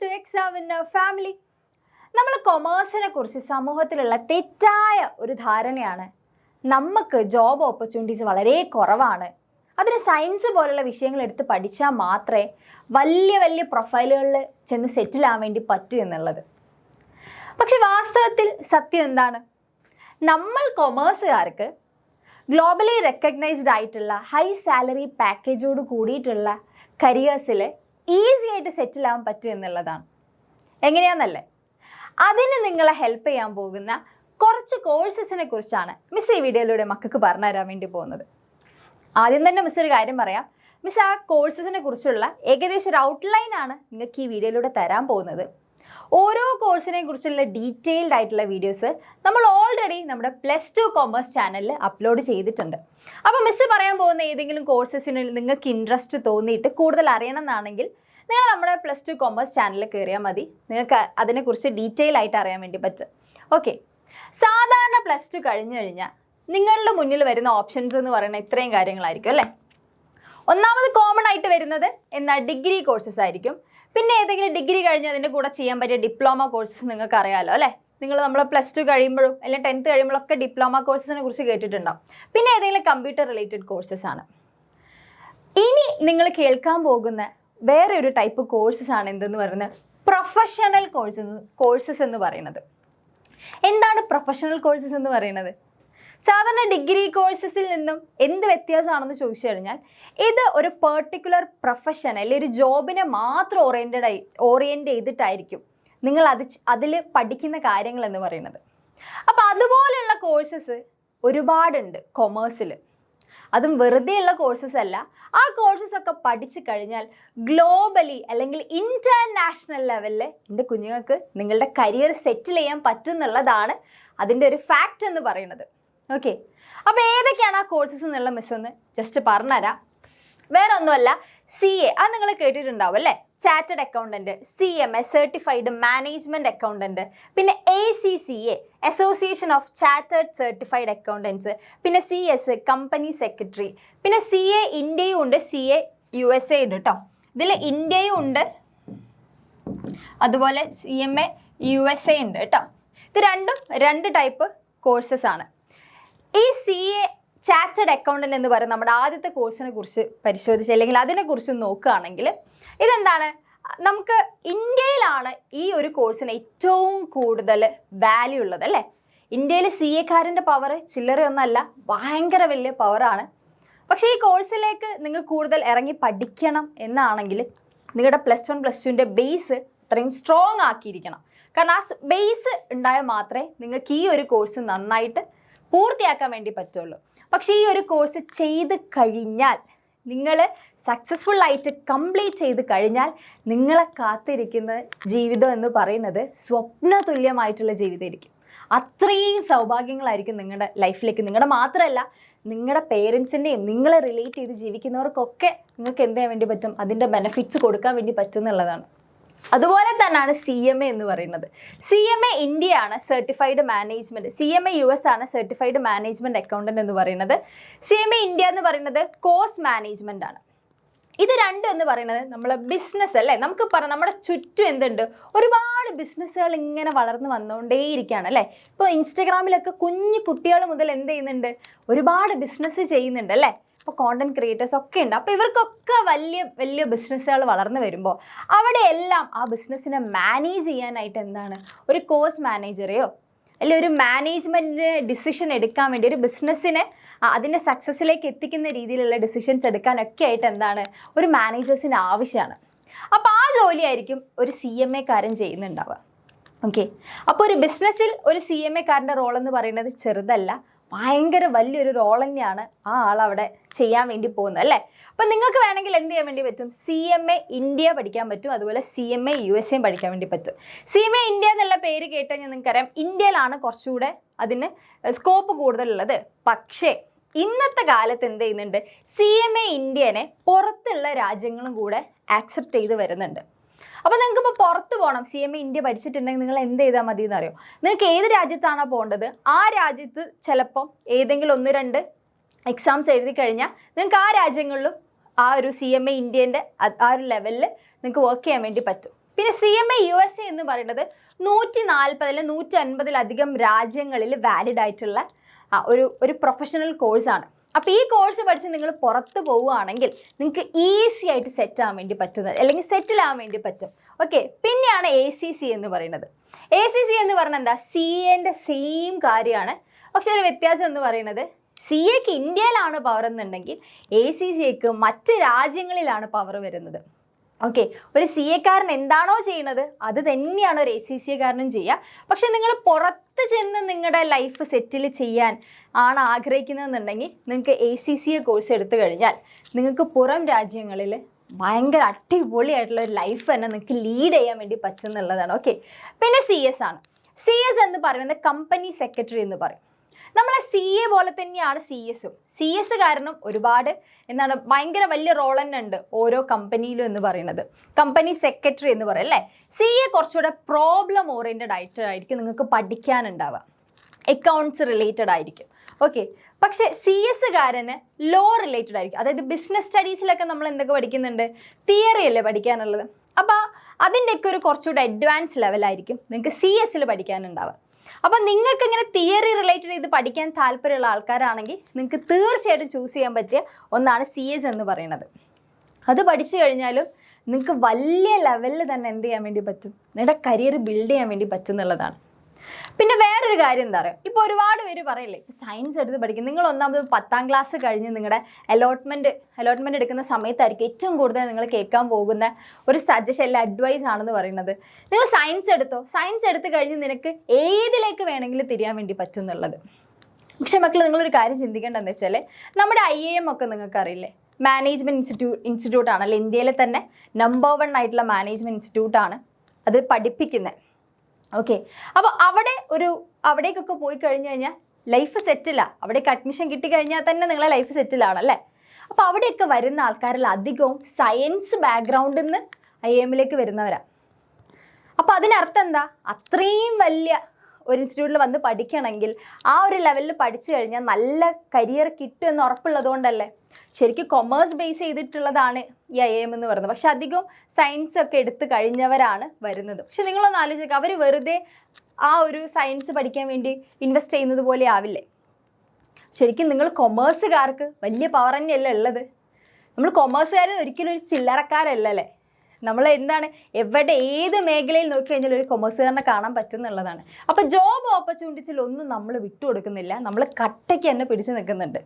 Back two exam winner family. നമ്മൾ കൊമേഴ്സിനെ കുറിച്ച് സമൂഹത്തിലുള്ള തെറ്റായ ഒരു ധാരണയാണ് നമുക്ക് ജോബ് ഓപ്പർച്യൂണിറ്റീസ് വളരെ കുറവാണ്, അതിന് സയൻസ് പോലുള്ള വിഷയങ്ങൾ എടുത്ത് പഠിച്ചാൽ മാത്രമേ വലിയ വലിയ പ്രൊഫൈലുകളിൽ ചെന്ന് സെറ്റിലാകാൻ വേണ്ടി പറ്റൂ എന്നുള്ളത്. പക്ഷെ വാസ്തവത്തിൽ സത്യം എന്താണ്? നമ്മൾ കൊമേഴ്സുകാർക്ക് ഗ്ലോബലി റെക്കഗ്നൈസ്ഡ് ആയിട്ടുള്ള ഹൈ സാലറി പാക്കേജോട് കൂടിയിട്ടുള്ള കരിയേഴ്സിൽ ഈസി ആയിട്ട് സെറ്റിലാകാൻ പറ്റും എന്നുള്ളതാണ്. എങ്ങനെയാണെന്നല്ലേ? അതിന് നിങ്ങളെ ഹെൽപ്പ് ചെയ്യാൻ പോകുന്ന കുറച്ച് കോഴ്സസിനെ കുറിച്ചാണ് മിസ് ഈ വീഡിയോയിലൂടെ മക്കൾക്ക് പറഞ്ഞു തരാൻ വേണ്ടി പോകുന്നത്. ആദ്യം തന്നെ മിസ് ഒരു കാര്യം പറയാം. മിസ് ആ കോഴ്സസിനെ കുറിച്ചുള്ള ഏകദേശം ഒരു ഔട്ട്ലൈനാണ് നിങ്ങൾക്ക് ഈ വീഡിയോയിലൂടെ തരാൻ പോകുന്നത്. ഓരോ കോഴ്സിനെ കുറിച്ചുള്ള ഡീറ്റെയിൽഡ് ആയിട്ടുള്ള വീഡിയോസ് നമ്മൾ ഓൾറെഡി നമ്മുടെ +2 കൊമേഴ്സ് ചാനലിൽ അപ്ലോഡ് ചെയ്തിട്ടുണ്ട്. അപ്പോൾ മിസ് പറയാൻ പോകുന്ന ഏതെങ്കിലും കോഴ്സസിന് നിങ്ങൾക്ക് ഇൻട്രസ്റ്റ് തോന്നിയിട്ട് കൂടുതൽ അറിയണം എന്നാണെങ്കിൽ നിങ്ങൾ നമ്മുടെ +2 കൊമേഴ്സ് ചാനലിൽ കയറിയാൽ മതി. നിങ്ങൾക്ക് അതിനെക്കുറിച്ച് ഡീറ്റെയിൽ ആയിട്ട് അറിയാൻ വേണ്ടി പറ്റും. ഓക്കെ, സാധാരണ +2 കഴിഞ്ഞു കഴിഞ്ഞാൽ നിങ്ങളുടെ മുന്നിൽ വരുന്ന ഓപ്ഷൻസ് എന്ന് പറയുന്ന ഇത്രയും കാര്യങ്ങളായിരിക്കും അല്ലേ. ഒന്നാമത് കോമൺ ആയിട്ട് വരുന്നത് ഡിഗ്രി കോഴ്സസ് ആയിരിക്കും. പിന്നെ ഏതെങ്കിലും ഡിഗ്രി കഴിഞ്ഞ് അതിൻ്റെ കൂടെ ചെയ്യാൻ പറ്റിയ ഡിപ്ലോമ കോഴ്സസ് നിങ്ങൾക്ക് അറിയാമല്ലോ അല്ലേ. നിങ്ങൾ നമ്മൾ +2 കഴിയുമ്പോഴും അല്ലെങ്കിൽ 10th കഴിയുമ്പോഴൊക്കെ ഡിപ്ലോമ കോഴ്സസിനെ കുറിച്ച് കേട്ടിട്ടുണ്ടാവും. പിന്നെ ഏതെങ്കിലും കമ്പ്യൂട്ടർ റിലേറ്റഡ് കോഴ്സസ് ആണ്. ഇനി നിങ്ങൾ കേൾക്കാൻ പോകുന്ന വേറെ ഒരു ടൈപ്പ് കോഴ്സസ് ആണ് എന്തെന്ന് പറയുന്നത് പ്രൊഫഷണൽ കോഴ്സസ് എന്ന് പറയുന്നത്. എന്താണ് പ്രൊഫഷണൽ കോഴ്സസ് എന്ന് പറയുന്നത്? സാധാരണ ഡിഗ്രി കോഴ്സസിൽ നിന്നും എന്ത് വ്യത്യാസമാണെന്ന് ചോദിച്ചു കഴിഞ്ഞാൽ ഇത് ഒരു പെർട്ടിക്കുലർ പ്രൊഫഷൻ അല്ലെങ്കിൽ ഒരു ജോബിനെ മാത്രം ഓറിയൻറ്റ് ചെയ്തിട്ടായിരിക്കും നിങ്ങൾ അതിൽ പഠിക്കുന്ന കാര്യങ്ങൾ എന്ന് പറയുന്നത്. അപ്പോൾ അതുപോലെയുള്ള കോഴ്സസ് ഒരുപാടുണ്ട് കൊമേഴ്സിൽ. അതും വെറുതെയുള്ള കോഴ്സസ് അല്ല. ആ കോഴ്സസൊക്കെ പഠിച്ചു കഴിഞ്ഞാൽ ഗ്ലോബലി അല്ലെങ്കിൽ ഇൻ്റർനാഷണൽ ലെവലിൽ എൻ്റെ കുഞ്ഞുങ്ങൾക്ക് നിങ്ങളുടെ കരിയർ സെറ്റിൽ ചെയ്യാൻ പറ്റും എന്നുള്ളതാണ് അതിൻ്റെ ഒരു ഫാക്റ്റ് എന്ന് പറയുന്നത്. ഓക്കെ, അപ്പോൾ ഏതൊക്കെയാണ് ആ കോഴ്സസ് എന്നുള്ള മിസ് ഒന്ന് ജസ്റ്റ് പറഞ്ഞുതരാം. വേറെ ഒന്നുമല്ല, CA അത് നിങ്ങൾ കേട്ടിട്ടുണ്ടാവും അല്ലേ. Chartered accountant, CMA certified management accountant, പിന്നെ ACCA association of chartered certified accountants, പിന്നെ CS കമ്പനി സെക്രട്ടറി, പിന്നെ CA ഇന്ത്യയും ഉണ്ട്, CA USA ഉണ്ട് കേട്ടോ. ഇതിൽ ഇന്ത്യയും ഉണ്ട്, അതുപോലെ CMA USA ഉണ്ട് കേട്ടോ. ഇത് രണ്ടും രണ്ട് ടൈപ്പ് കോഴ്സസ് ആണ്. ഈ CA ചാർട്ടേഡ് അക്കൗണ്ടൻറ്റ് എന്ന് പറയുന്ന നമ്മുടെ ആദ്യത്തെ കോഴ്സിനെ കുറിച്ച് പരിശോധിച്ച് അല്ലെങ്കിൽ അതിനെക്കുറിച്ച് നോക്കുകയാണെങ്കിൽ ഇതെന്താണ്, നമുക്ക് ഇന്ത്യയിലാണ് ഈ ഒരു കോഴ്സിന് ഏറ്റവും കൂടുതൽ വാല്യൂ ഉള്ളത് അല്ലേ. ഇന്ത്യയിൽ CAക്കാരൻ്റെ പവർ ചില്ലറയൊന്നുമല്ല, ഭയങ്കര വലിയ പവറാണ്. പക്ഷേ ഈ കോഴ്സിലേക്ക് നിങ്ങൾ കൂടുതൽ ഇറങ്ങി പഠിക്കണം എന്നാണെങ്കിൽ നിങ്ങളുടെ +1 +2ൻ്റെ ബേസ് അത്രയും സ്ട്രോങ് ആക്കിയിരിക്കണം. കാരണം ആ ബേസ് ഉണ്ടായാൽ മാത്രമേ നിങ്ങൾക്ക് ഈ ഒരു കോഴ്സ് നന്നായിട്ട് പൂർത്തിയാക്കാൻ വേണ്ടി പറ്റുള്ളൂ. പക്ഷേ ഈ ഒരു കോഴ്സ് ചെയ്ത് കഴിഞ്ഞാൽ നിങ്ങൾ സക്സസ്ഫുൾ ആയിട്ട് കംപ്ലീറ്റ് ചെയ്ത് കഴിഞ്ഞാൽ നിങ്ങളെ കാത്തിരിക്കുന്ന ജീവിതം എന്ന് പറയുന്നത് സ്വപ്ന തുല്യമായിട്ടുള്ള ജീവിതമായിരിക്കും. അത്രയും സൗഭാഗ്യങ്ങളായിരിക്കും നിങ്ങളുടെ ലൈഫിലേക്ക്. നിങ്ങളുടെ മാത്രമല്ല, നിങ്ങളുടെ പേരൻസിൻ്റെയും നിങ്ങളെ റിലേറ്റ് ചെയ്ത് ജീവിക്കുന്നവർക്കൊക്കെ നിങ്ങൾക്ക് എന്ത് ചെയ്യാൻ വേണ്ടി പറ്റും, അതിൻ്റെ ബെനിഫിറ്റ്സ് കൊടുക്കാൻ വേണ്ടി പറ്റും എന്നുള്ളതാണ്. അതുപോലെ തന്നെയാണ് CMA എന്ന് പറയുന്നത്. CMA ഇന്ത്യയാണ് സർട്ടിഫൈഡ് മാനേജ്മെൻറ്റ്, CMA US ആണ് സർട്ടിഫൈഡ് മാനേജ്മെൻറ്റ് അക്കൗണ്ടൻറ്റ് എന്ന് പറയുന്നത്. CMA ഇന്ത്യ എന്ന് പറയുന്നത് കോഴ്സ് മാനേജ്മെൻ്റ് ആണ്. ഇത് രണ്ടും എന്ന് പറയുന്നത് നമ്മളെ ബിസിനസ് അല്ലേ. നമുക്ക് നമ്മുടെ ചുറ്റും എന്തുണ്ട്, ഒരുപാട് ബിസിനസ്സുകൾ ഇങ്ങനെ വളർന്നു വന്നുകൊണ്ടേയിരിക്കുകയാണ് അല്ലേ. ഇപ്പോൾ ഇൻസ്റ്റഗ്രാമിലൊക്കെ കുഞ്ഞു കുട്ടികൾ മുതൽ എന്ത് ചെയ്യുന്നുണ്ട്, ഒരുപാട് ബിസിനസ് ചെയ്യുന്നുണ്ട് അല്ലേ. ഇപ്പോൾ കോണ്ടൻറ് ക്രിയേറ്റേഴ്സ് ഒക്കെ ഉണ്ട്. അപ്പോൾ ഇവർക്കൊക്കെ വലിയ വലിയ ബിസിനസ്സുകൾ വളർന്നു വരുമ്പോൾ അവിടെയെല്ലാം ആ ബിസിനസ്സിനെ മാനേജ് ചെയ്യാനായിട്ട് എന്താണ്, ഒരു കോഴ്സ് മാനേജറെയോ അല്ലെങ്കിൽ ഒരു മാനേജ്മെൻറ്റിന് ഡിസിഷൻ എടുക്കാൻ വേണ്ടി ഒരു ബിസിനസ്സിനെ അതിൻ്റെ സക്സസ്സിലേക്ക് എത്തിക്കുന്ന രീതിയിലുള്ള ഡിസിഷൻസ് എടുക്കാനൊക്കെ ആയിട്ട് എന്താണ്, ഒരു മാനേജേഴ്സിന് ആവശ്യമാണ്. അപ്പോൾ ആ ജോലിയായിരിക്കും ഒരു CMAക്കാരൻ ചെയ്യുന്നുണ്ടാവുക. ഓക്കെ, അപ്പോൾ ഒരു ബിസിനസ്സിൽ ഒരു CMAക്കാരൻ്റെ റോൾ എന്ന് പറയുന്നത് ചെറുതല്ല, ഭയങ്കര വലിയൊരു റോൾ തന്നെയാണ് ആ ആളവിടെ ചെയ്യാൻ വേണ്ടി പോകുന്നത് അല്ലേ. അപ്പം നിങ്ങൾക്ക് വേണമെങ്കിൽ എന്ത് ചെയ്യാൻ വേണ്ടി പറ്റും, CMA ഇന്ത്യ പഠിക്കാൻ പറ്റും, അതുപോലെ CMA USA പഠിക്കാൻ വേണ്ടി പറ്റും. CMA ഇന്ത്യ എന്നുള്ള പേര് കേട്ടുകഴിഞ്ഞാൽ നിങ്ങൾക്കറിയാം ഇന്ത്യയിലാണ് കുറച്ചുകൂടെ അതിന് സ്കോപ്പ് കൂടുതലുള്ളത്. പക്ഷേ ഇന്നത്തെ കാലത്ത് എന്ത് ചെയ്യുന്നുണ്ട്, CMA ഇന്ത്യനെ പുറത്തുള്ള രാജ്യങ്ങളും കൂടെ ആക്സെപ്റ്റ് ചെയ്ത് വരുന്നുണ്ട്. അപ്പോൾ നിങ്ങൾക്ക് ഇപ്പോൾ പുറത്ത് പോകണം, CMA ഇന്ത്യ പഠിച്ചിട്ടുണ്ടെങ്കിൽ നിങ്ങൾ എന്ത് ചെയ്താൽ മതി എന്നറിയോ, നിങ്ങൾക്ക് ഏത് രാജ്യത്താണോ പോകേണ്ടത് ആ രാജ്യത്ത് ചിലപ്പം ഏതെങ്കിലും 1-2 എക്സാംസ് എഴുതി കഴിഞ്ഞാൽ നിങ്ങൾക്ക് ആ രാജ്യങ്ങളിലും ആ ഒരു CMA ഇന്ത്യൻ്റെ ആ ഒരു ലെവലിൽ നിങ്ങൾക്ക് വർക്ക് ചെയ്യാൻ വേണ്ടി പറ്റും. പിന്നെ CMA USA എന്ന് പറയുന്നത് 140 150 രാജ്യങ്ങളിൽ വാലിഡ് ആയിട്ടുള്ള ഒരു പ്രൊഫഷണൽ കോഴ്സാണ്. അപ്പോൾ ഈ കോഴ്സ് പഠിച്ച് നിങ്ങൾ പുറത്ത് പോവുകയാണെങ്കിൽ നിങ്ങൾക്ക് ഈസി ആയിട്ട് സെറ്റ് ആവാൻ വേണ്ടി പറ്റുന്നത്, അല്ലെങ്കിൽ സെറ്റിൽ ആവാൻ വേണ്ടി പറ്റും. ഓക്കെ, പിന്നെയാണ് ACC എന്ന് പറയുന്നത്. ACC എന്ന് പറഞ്ഞാൽ എന്താ? CAൻ്റെ സെയിം കാര്യമാണ്. പക്ഷെ ഒരു വ്യത്യാസം എന്ന് പറയുന്നത് CAക്ക് ഇന്ത്യയിലാണ് പവർ എന്നുണ്ടെങ്കിൽ ACCക്ക് മറ്റ് രാജ്യങ്ങളിലാണ് പവർ വരുന്നത്. ഓക്കെ, ഒരു CAക്കാരൻ എന്താണോ ചെയ്യുന്നത് അത് തന്നെയാണ് ഒരു ACCക്കാരനും ചെയ്യുക. പക്ഷെ നിങ്ങൾ പുറത്ത് ചെന്ന് നിങ്ങളുടെ ലൈഫ് സെറ്റിൽ ചെയ്യാൻ ആണ് ആഗ്രഹിക്കുന്നതെന്നുണ്ടെങ്കിൽ നിങ്ങൾക്ക് ACCA കോഴ്സ് എടുത്തു കഴിഞ്ഞാൽ നിങ്ങൾക്ക് പുറം രാജ്യങ്ങളിൽ ഭയങ്കര അടിപൊളിയായിട്ടുള്ള ഒരു ലൈഫ് തന്നെ നിങ്ങൾക്ക് ലീഡ് ചെയ്യാൻ വേണ്ടി പറ്റും എന്നുള്ളതാണ്. ഓക്കെ, പിന്നെ CS ആണ്. CS എന്ന് പറയുന്നത് കമ്പനി സെക്രട്ടറി എന്ന് പറയും. നമ്മളെ CA പോലെ തന്നെയാണ് CS-ഉം. CS കാരണം ഒരുപാട് ഭയങ്കര വലിയ റോൾ തന്നെ ഉണ്ട് ഓരോ കമ്പനിയിലും എന്ന് പറയുന്നത്. കമ്പനി സെക്രട്ടറി എന്ന് പറയും അല്ലേ. CA കുറച്ചുകൂടെ പ്രോബ്ലം ഓറിയൻറ്റഡ് ആയിരിക്കും നിങ്ങൾക്ക് പഠിക്കാനുണ്ടാവുക, അക്കൗണ്ട്സ് റിലേറ്റഡ് ആയിരിക്കും. ഓക്കെ, പക്ഷേ CS-കാരന് ലോ റിലേറ്റഡ് ആയിരിക്കും. അതായത് ബിസിനസ് സ്റ്റഡീസിലൊക്കെ നമ്മൾ എന്തൊക്കെ പഠിക്കുന്നുണ്ട്? തിയറി അല്ലേ പഠിക്കാനുള്ളത്. അപ്പോൾ അതിൻ്റെയൊക്കെ ഒരു കുറച്ചുകൂടെ അഡ്വാൻസ് ലെവലായിരിക്കും നിങ്ങൾക്ക് CS-ൽ പഠിക്കാനുണ്ടാവുക. അപ്പോൾ നിങ്ങൾക്ക് ഇങ്ങനെ തിയറി റിലേറ്റഡ് ചെയ്ത് പഠിക്കാൻ താല്പര്യമുള്ള ആൾക്കാരാണെങ്കിൽ നിങ്ങൾക്ക് തീർച്ചയായിട്ടും ചൂസ് ചെയ്യാൻ പറ്റിയ ഒന്നാണ് CS എന്ന് പറയുന്നത്. അത് പഠിച്ചു കഴിഞ്ഞാലും നിങ്ങൾക്ക് വലിയ ലെവലിൽ തന്നെ എന്ത് ചെയ്യാൻ വേണ്ടി പറ്റും? നിങ്ങളുടെ കരിയർ ബിൽഡ് ചെയ്യാൻ വേണ്ടി പറ്റും എന്നുള്ളതാണ്. പിന്നെ വേറൊരു കാര്യം എന്താ പറയുക, ഇപ്പോൾ ഒരുപാട് പേര് പറയില്ലേ സയൻസ് എടുത്ത് പഠിക്കും. നിങ്ങൾ ഒന്നാമത് 10ാം ക്ലാസ് കഴിഞ്ഞ് നിങ്ങളുടെ അലോട്ട്മെൻറ്റ് എടുക്കുന്ന സമയത്തായിരിക്കും ഏറ്റവും കൂടുതൽ നിങ്ങൾ കേൾക്കാൻ പോകുന്ന ഒരു സജഷൻ അല്ല അഡ്വൈസ് ആണെന്ന് പറയുന്നത്, നിങ്ങൾ സയൻസ് എടുത്തോ, സയൻസ് എടുത്ത് കഴിഞ്ഞ് നിനക്ക് ഏതിലേക്ക് വേണമെങ്കിലും തിരിയാൻ വേണ്ടി പറ്റും എന്നുള്ളത്. പക്ഷേ മക്കൾ നിങ്ങളൊരു കാര്യം ചിന്തിക്കേണ്ടതെന്ന് വെച്ചാൽ നമ്മുടെ IIM ഒക്കെ നിങ്ങൾക്ക് അറിയില്ലേ, മാനേജ്മെൻറ്റ് ഇൻസ്റ്റിറ്റ്യൂട്ടാണല്ലോ, ഇന്ത്യയിലെ തന്നെ നമ്പർ 1 ആയിട്ടുള്ള മാനേജ്മെൻറ്റ് ഇൻസ്റ്റിറ്റ്യൂട്ടാണ് അത് പഠിപ്പിക്കുന്നത്. ഓക്കെ, അപ്പോൾ അവിടേക്കൊക്കെ പോയി കഴിഞ്ഞ് കഴിഞ്ഞാൽ ലൈഫ് സെറ്റിലാണ്. അവിടേക്ക് അഡ്മിഷൻ കിട്ടിക്കഴിഞ്ഞാൽ തന്നെ നിങ്ങളെ ലൈഫ് സെറ്റിലാണല്ലേ. അപ്പോൾ അവിടെയൊക്കെ വരുന്ന ആൾക്കാരിൽ അധികവും സയൻസ് ബാക്ക്ഗ്രൗണ്ടിൽ നിന്ന് IIM-ലേക്ക് വരുന്നവരാണ്. അപ്പോൾ അതിനർത്ഥം എന്താ? അത്രയും വലിയ ഒരു ഇൻസ്റ്റിറ്റ്യൂട്ടിൽ വന്ന് പഠിക്കണമെങ്കിൽ ആ ഒരു ലെവലിൽ പഠിച്ചു കഴിഞ്ഞാൽ നല്ല കരിയർ കിട്ടുമെന്ന് ഉറപ്പുള്ളത് കൊണ്ടല്ലേ. ശരിക്കും കൊമേഴ്സ് ബേസ് ചെയ്തിട്ടുള്ളതാണ് ഈ IIM എന്ന് പറയുന്നത്. പക്ഷെ അധികം സയൻസ് ഒക്കെ എടുത്ത് കഴിഞ്ഞവരാണ് വരുന്നത്. പക്ഷെ നിങ്ങളൊന്ന് ആലോചിക്കുക, അവർ വെറുതെ ആ ഒരു സയൻസ് പഠിക്കാൻ വേണ്ടി ഇൻവെസ്റ്റ് ചെയ്യുന്നത് പോലെ ആവില്ലേ? ശരിക്കും നിങ്ങൾ കൊമേഴ്സുകാർക്ക് വലിയ പവർ തന്നെയല്ലേ ഉള്ളത്. നമ്മൾ കൊമേഴ്സുകാർ ഒരിക്കലും ഒരു ചില്ലറക്കാരല്ലേ. നമ്മൾ ഏത് മേഖലയിൽ നോക്കിക്കഴിഞ്ഞാൽ ഒരു കൊമേഴ്സുകാരനെ കാണാൻ പറ്റും എന്നുള്ളതാണ്. അപ്പോൾ ജോബ് ഓപ്പർച്യൂണിറ്റീസിലൊന്നും നമ്മൾ വിട്ടുകൊടുക്കുന്നില്ല, നമ്മൾ കട്ടയ്ക്ക് തന്നെ പിടിച്ച് നിൽക്കുന്നുണ്ട്.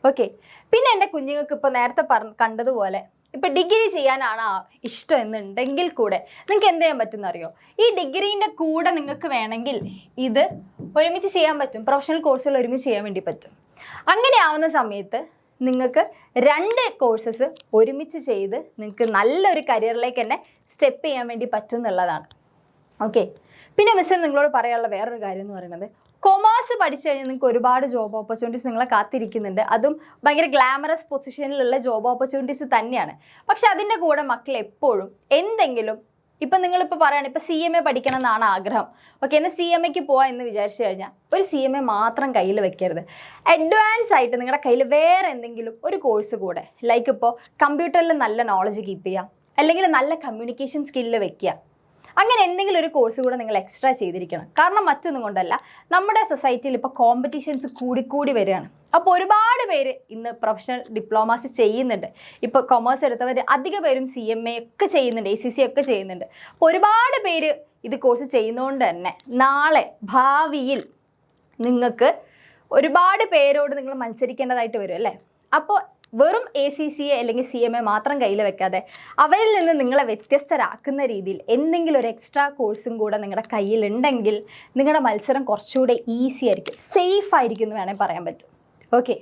ഓക്കെ, പിന്നെ എൻ്റെ കുഞ്ഞുങ്ങൾക്ക് ഇപ്പോൾ നേരത്തെ കണ്ടതുപോലെ ഇപ്പോൾ ഡിഗ്രി ചെയ്യാനാണ് ഇഷ്ടം എന്നുണ്ടെങ്കിൽ കൂടെ നിങ്ങൾക്ക് എന്ത് ചെയ്യാൻ പറ്റുമെന്ന് അറിയോ? ഈ ഡിഗ്രീൻ്റെ കൂടെ നിങ്ങൾക്ക് വേണമെങ്കിൽ ഇത് ഒരുമിച്ച് ചെയ്യാൻ പറ്റും. പ്രൊഫഷണൽ കോഴ്സുകൾ ഒരുമിച്ച് ചെയ്യാൻ വേണ്ടി പറ്റും. അങ്ങനെ ആവുന്ന സമയത്ത് നിങ്ങൾക്ക് 2 കോഴ്സസ് ഒരുമിച്ച് ചെയ്ത് നിങ്ങൾക്ക് നല്ലൊരു കരിയറിലേക്ക് തന്നെ സ്റ്റെപ്പ് ചെയ്യാൻ വേണ്ടി പറ്റും എന്നുള്ളതാണ്. ഓക്കെ, പിന്നെ മിസ്സിന് നിങ്ങളോട് പറയാനുള്ള വേറൊരു കാര്യം എന്ന് പറയുന്നത്, കൊമേഴ്സ് പഠിച്ചു കഴിഞ്ഞാൽ നിങ്ങൾക്ക് ഒരുപാട് ജോബ് ഓപ്പർച്യൂണിറ്റീസ് നിങ്ങളെ കാത്തിരിക്കുന്നുണ്ട്. അതും ഭയങ്കര ഗ്ലാമറസ് പൊസിഷനിലുള്ള ജോബ് ഓപ്പർച്യൂണിറ്റീസ് തന്നെയാണ്. പക്ഷെ അതിൻ്റെ കൂടെ മക്കൾ എപ്പോഴും എന്തെങ്കിലും, ഇപ്പം നിങ്ങളിപ്പോൾ പറയുകയാണ് ഇപ്പോൾ CMA പഠിക്കണം എന്നാണ് ആഗ്രഹം. ഓക്കെ, എന്നാൽ CMAക്ക് പോവാം എന്ന് വിചാരിച്ചു കഴിഞ്ഞാൽ ഒരു CMA മാത്രം കയ്യിൽ വെക്കരുത്. അഡ്വാൻസ് ആയിട്ട് നിങ്ങളുടെ കയ്യിൽ വേറെ എന്തെങ്കിലും ഒരു കോഴ്സ് കൂടെ, ലൈക്ക് ഇപ്പോൾ കമ്പ്യൂട്ടറിൽ നല്ല നോളജ് കീപ്പ് ചെയ്യുക, അല്ലെങ്കിൽ നല്ല കമ്മ്യൂണിക്കേഷൻ സ്കില്ല് വെക്കുക, അങ്ങനെ എന്തെങ്കിലും ഒരു കോഴ്സ് കൂടെ നിങ്ങൾ എക്സ്ട്രാ ചെയ്തിരിക്കണം. കാരണം മറ്റൊന്നും കൊണ്ടല്ല, നമ്മുടെ സൊസൈറ്റിയിൽ ഇപ്പോൾ കോമ്പറ്റീഷൻസ് കൂടിക്കൂടി വരികയാണ്. അപ്പോൾ ഒരുപാട് പേര് ഇന്ന് പ്രൊഫഷണൽ ഡിപ്ലോമാസ് ചെയ്യുന്നുണ്ട്. ഇപ്പോൾ കൊമേഴ്സ് എടുത്തവർ അധിക പേരും CMA ഒക്കെ ചെയ്യുന്നുണ്ട്, ACC ഒക്കെ ചെയ്യുന്നുണ്ട്. അപ്പോൾ ഒരുപാട് പേര് ഇത് കോഴ്സ് ചെയ്യുന്നതുകൊണ്ട് തന്നെ നാളെ ഭാവിയിൽ നിങ്ങൾക്ക് ഒരുപാട് പേരോട് നിങ്ങൾ മത്സരിക്കേണ്ടതായിട്ട് വരും അല്ലേ. അപ്പോൾ വെറും ACCA അല്ലെങ്കിൽ CMA മാത്രം കയ്യിൽ വെക്കാതെ അവരിൽ നിന്ന് നിങ്ങളെ വ്യത്യസ്തരാക്കുന്ന രീതിയിൽ എന്തെങ്കിലും ഒരു എക്സ്ട്രാ കോഴ്സും കൂടെ നിങ്ങളുടെ കയ്യിലുണ്ടെങ്കിൽ നിങ്ങളുടെ മത്സരം കുറച്ചുകൂടെ ഈസി ആയിരിക്കും, സേഫ് ആയിരിക്കും എന്ന് വേണമെങ്കിൽ പറയാൻ പറ്റും. ഓക്കെ,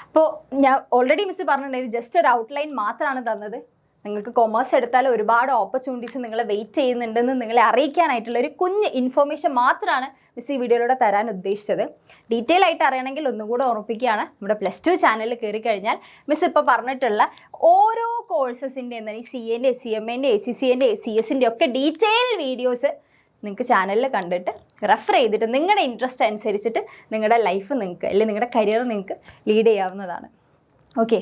അപ്പോൾ ഞാൻ ഓൾറെഡി മിസ് പറഞ്ഞിട്ടുണ്ടായിരുന്നു, ജസ്റ്റ് ഒരു ഔട്ട്ലൈൻ മാത്രമാണ് തന്നത്. നിങ്ങൾക്ക് കൊമേഴ്സ് എടുത്താൽ ഒരുപാട് ഓപ്പർച്യൂണിറ്റീസ് നിങ്ങളെ വെയിറ്റ് ചെയ്യുന്നുണ്ടെന്ന് നിങ്ങളെ അറിയിക്കാനായിട്ടുള്ള ഒരു കുഞ്ഞ് ഇൻഫോർമേഷൻ മാത്രമാണ് മിസ് ഈ വീഡിയോയിലൂടെ തരാൻ ഉദ്ദേശിച്ചത്. ഡീറ്റെയിൽ ആയിട്ട് അറിയണമെങ്കിൽ ഒന്നും കൂടെ ഓർമ്മിപ്പിക്കുകയാണ്, നമ്മുടെ +2 ചാനലിൽ കയറി കഴിഞ്ഞാൽ മിസ് ഇപ്പോൾ പറഞ്ഞിട്ടുള്ള ഓരോ കോഴ്സസിൻ്റെ ഈ CAൻ്റെ CMAൻ്റെ ACCൻ്റെ CS-ൻ്റെ ഒക്കെ ഡീറ്റെയിൽ വീഡിയോസ് നിങ്ങൾക്ക് ചാനലിൽ കണ്ടിട്ട് റെഫർ ചെയ്തിട്ട് നിങ്ങളുടെ ഇൻട്രസ്റ്റ് അനുസരിച്ചിട്ട് നിങ്ങളുടെ ലൈഫ് നിങ്ങൾക്ക് അല്ലെങ്കിൽ നിങ്ങളുടെ കരിയർ നിങ്ങൾക്ക് ലീഡ് ചെയ്യാവുന്നതാണ്. ഓക്കെ,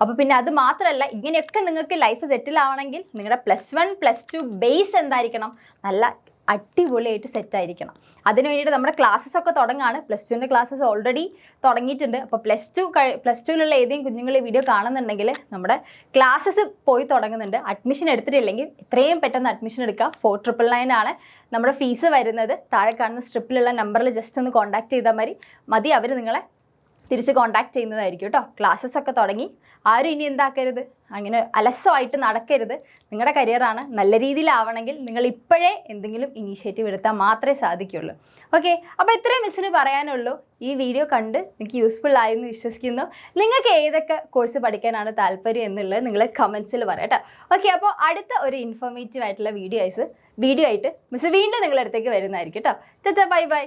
അപ്പോൾ പിന്നെ അത് മാത്രമല്ല, ഇങ്ങനെയൊക്കെ നിങ്ങൾക്ക് ലൈഫ് സെറ്റിൽ ആവണമെങ്കിൽ നിങ്ങളുടെ +1 +2 ബേസ് എന്തായിരിക്കണം? നല്ല അടിപൊളിയായിട്ട് സെറ്റായിരിക്കണം. അതിന് വേണ്ടിയിട്ട് നമ്മുടെ ക്ലാസ്സസ് ഒക്കെ തുടങ്ങുകയാണ്. +2ൻ്റെ ക്ലാസ്സസ് ഓൾറെഡി തുടങ്ങിയിട്ടുണ്ട്. അപ്പോൾ +2ലുള്ള ഏതെങ്കിലും കുഞ്ഞുങ്ങൾ ഈ വീഡിയോ കാണുന്നുണ്ടെങ്കിൽ നമ്മുടെ ക്ലാസ്സസ് പോയി തുടങ്ങുന്നുണ്ട്. അഡ്മിഷൻ എടുത്തിട്ടില്ലെങ്കിൽ എത്രയും പെട്ടെന്ന് അഡ്മിഷൻ എടുക്കുക. 4999 ആണ് നമ്മുടെ ഫീസ് വരുന്നത്. താഴെ കാണുന്ന സ്ട്രിപ്പിലുള്ള നമ്പറിൽ ജസ്റ്റ് ഒന്ന് കോൺടാക്ട് ചെയ്താൽ മതി. അവർ നിങ്ങളെ തിരിച്ച് കോൺടാക്ട് ചെയ്യുന്നതായിരിക്കും കേട്ടോ. ക്ലാസ്സസ് ഒക്കെ തുടങ്ങി. ആരും ഇനി എന്താക്കരുത്, അങ്ങനെ അലസമായിട്ട് നടക്കരുത്. നിങ്ങളുടെ കരിയറാണ്. നല്ല രീതിയിലാവണമെങ്കിൽ നിങ്ങൾ ഇപ്പോഴേ എന്തെങ്കിലും ഇനീഷ്യേറ്റീവ് എടുത്താൽ മാത്രമേ സാധിക്കുള്ളൂ. ഓക്കെ, അപ്പോൾ ഇത്രയും മിസ്സിന് പറയാനുള്ളൂ. ഈ വീഡിയോ കണ്ട് നിങ്ങൾക്ക് യൂസ്ഫുൾ ആയെന്ന് വിശ്വസിക്കുന്നു. നിങ്ങൾക്ക് ഏതൊക്കെ കോഴ്സ് പഠിക്കാനാണ് താല്പര്യം എന്നുള്ളത് നിങ്ങൾ കമൻസിൽ പറയാം കേട്ടോ. ഓക്കെ, അപ്പോൾ അടുത്ത ഒരു ഇൻഫോർമേറ്റീവ് ആയിട്ടുള്ള വീഡിയോ ആയിട്ട് മിസ് വീണ്ടും നിങ്ങളുടെ അടുത്തേക്ക് വരുന്നതായിരിക്കും കേട്ടോ. Bye bye.